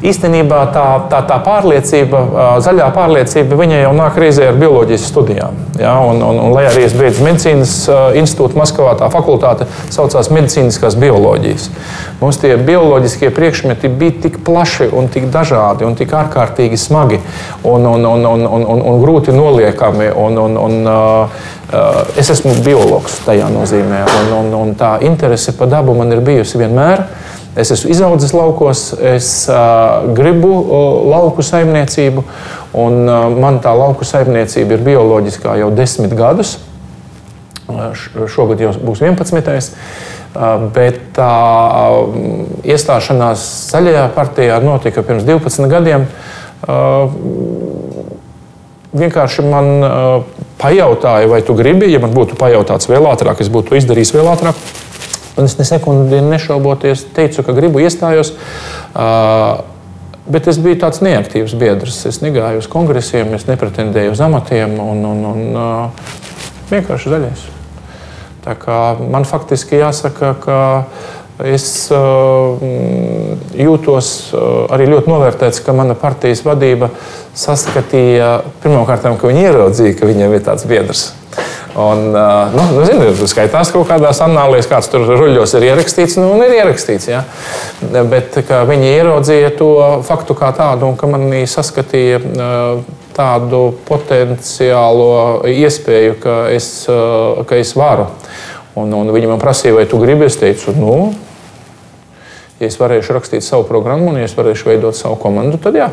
īstenībā tā pārliecība, zaļā pārliecība, viņa jau nāk reizē ar bioloģijas studijām. Ja? Un lai arī es beidzu medicīnas institūtu Maskavā, tā fakultāte saucās medicīniskās bioloģijas. Mums tie bioloģiskie priekšmeti bija tik plaši un tik dažādi un tik ārkārtīgi smagi un grūti noliekami. Es esmu biologs tajā nozīmē, un tā interese par dabu man ir bijusi vienmēr. Es esmu izaudzis laukos, es gribu lauku saimniecību, un man tā lauku saimniecība ir bioloģiskā jau 10 gadus. Šogad jau būs 11. Bet tā iestāšanās Zaļajā partijā notika pirms 12 gadiem. Vienkārši man pajautāja, vai tu gribi, ja man būtu pajautāts vēl ātrāk, es būtu izdarījis vēl ātrāk. Un es ne sekundi nešauboties teicu, ka gribu, iestājos. Bet es biju tāds neaktīvs biedrs. Es negāju uz kongresiem, es nepretendēju uz amatiem un vienkārši zaļais. Tā kā man faktiski jāsaka, ka es jūtos arī ļoti novērtēts, ka mana partijas vadība saskatīja pirmkārt, ka viņi ieraudzīja, ka viņiem ir tāds biedrs. Un, zini, skaitās kaut kādās annālēs, kāds tur ruļļos ir ierakstīts, un ir ierakstīts, ja? Bet ka viņi ieraudzīja to faktu kā tādu, un ka manī saskatīja tādu potenciālo iespēju, ka es varu. Un viņi man prasīja, vai tu gribi, es teicu, ja es varēšu rakstīt savu programmu, un ja es varēšu veidot savu komandu, tad jā.